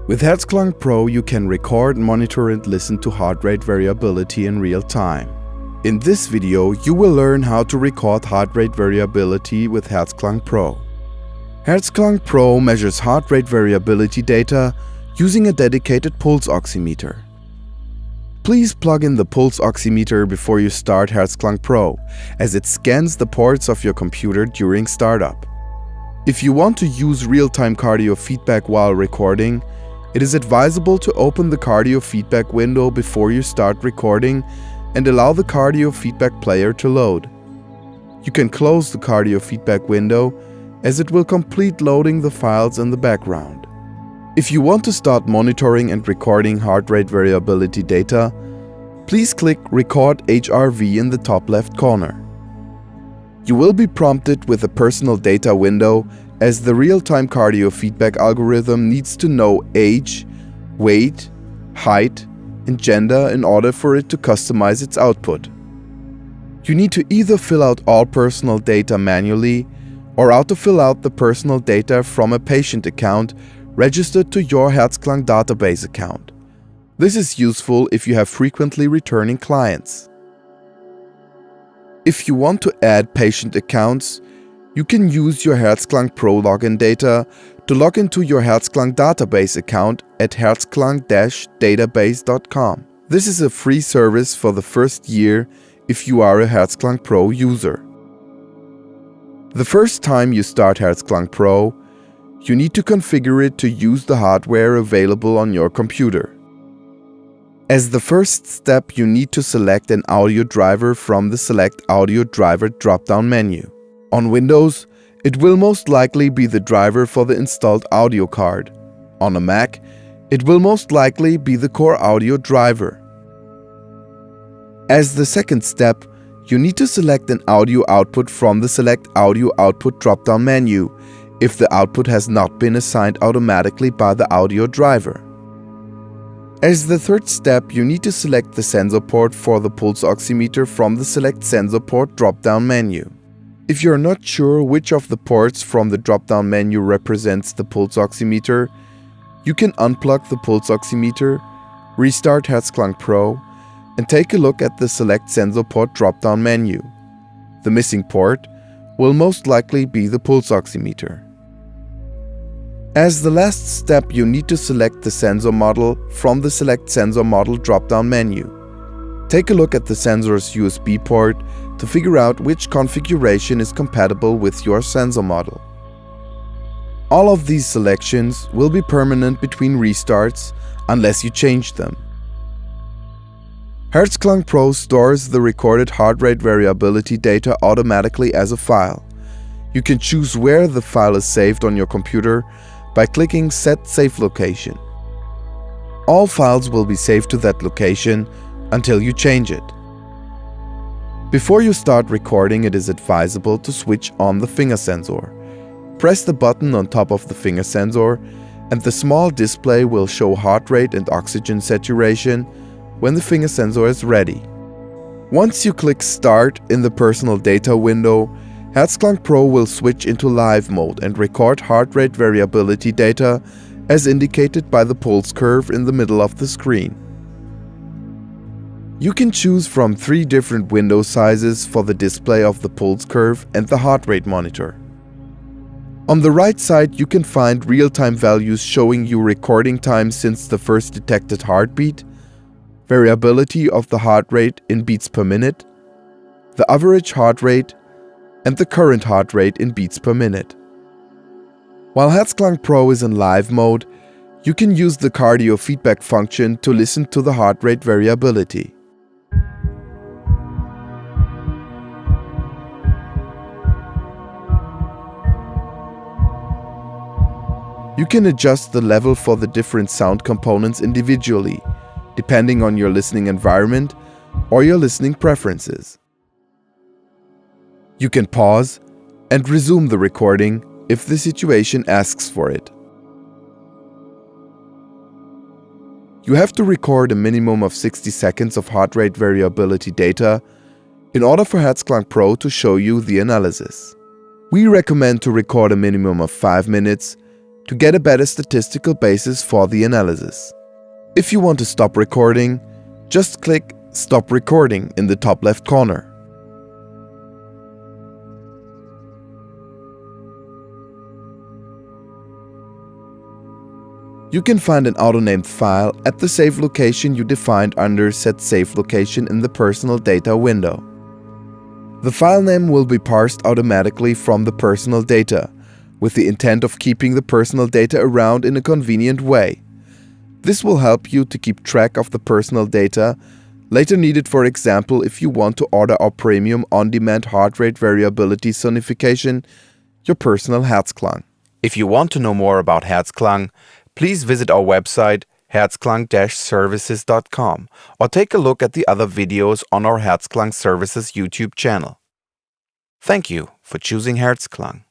With Herzklang Pro, you can record, monitor and listen to heart rate variability in real time. In this video, you will learn how to record heart rate variability with Herzklang Pro. Herzklang Pro measures heart rate variability data using a dedicated pulse oximeter. Please plug in the pulse oximeter before you start Herzklang Pro, as it scans the ports of your computer during startup. If you want to use real-time cardio feedback while recording, it is advisable to open the cardio feedback window before you start recording and allow the cardio feedback player to load. You can close the cardio feedback window as it will complete loading the files in the background. If you want to start monitoring and recording heart rate variability data, please click Record HRV in the top left corner. You will be prompted with a personal data window as the real-time cardio feedback algorithm needs to know age, weight, height, and gender in order for it to customize its output. You need to either fill out all personal data manually or auto-fill out the personal data from a patient account registered to your Herzklang database account. This is useful if you have frequently returning clients. If you want to add patient accounts, you can use your Herzklang Pro login data to log into your Herzklang database account at herzklang-database.com. This is a free service for the first year if you are a Herzklang Pro user. The first time you start Herzklang Pro, you need to configure it to use the hardware available on your computer. As the first step, you need to select an audio driver from the Select Audio Driver drop-down menu. On Windows, it will most likely be the driver for the installed audio card. On a Mac, it will most likely be the Core Audio driver. As the second step, you need to select an audio output from the Select Audio Output drop-down menu if the output has not been assigned automatically by the audio driver. As the third step, you need to select the sensor port for the pulse oximeter from the Select Sensor Port drop-down menu. If you are not sure which of the ports from the drop-down menu represents the pulse oximeter, you can unplug the pulse oximeter, restart Herzklang Pro, and take a look at the Select Sensor Port drop-down menu. The missing port will most likely be the pulse oximeter. As the last step, you need to select the sensor model from the Select Sensor Model drop-down menu. Take a look at the sensor's USB port to figure out which configuration is compatible with your sensor model. All of these selections will be permanent between restarts unless you change them. Herzklang Pro stores the recorded heart rate variability data automatically as a file. You can choose where the file is saved on your computer by clicking Set Save Location. All files will be saved to that location until you change it. Before you start recording, it is advisable to switch on the finger sensor. Press the button on top of the finger sensor and the small display will show heart rate and oxygen saturation when the finger sensor is ready. Once you click Start in the Personal Data window, Herzklang Pro will switch into live mode and record heart rate variability data as indicated by the pulse curve in the middle of the screen. You can choose from 3 different window sizes for the display of the pulse curve and the heart rate monitor. On the right side, you can find real-time values showing you recording time since the first detected heartbeat, variability of the heart rate in beats per minute, the average heart rate, and the current heart rate in beats per minute. While Herzklang Pro is in live mode, you can use the cardio feedback function to listen to the heart rate variability. You can adjust the level for the different sound components individually, depending on your listening environment or your listening preferences. You can pause and resume the recording if the situation asks for it. You have to record a minimum of 60 seconds of heart rate variability data in order for Herzklang Pro to show you the analysis. We recommend to record a minimum of 5 minutes to get a better statistical basis for the analysis. If you want to stop recording, just click Stop Recording in the top left corner. You can find an auto-named file at the save location you defined under Set Save Location in the Personal Data window. The file name will be parsed automatically from the personal data, with the intent of keeping the personal data around in a convenient way. This will help you to keep track of the personal data, later needed for example if you want to order our premium on-demand heart rate variability sonification, your personal Herzklang. If you want to know more about Herzklang, please visit our website herzklang-services.com or take a look at the other videos on our Herzklang Services YouTube channel. Thank you for choosing Herzklang.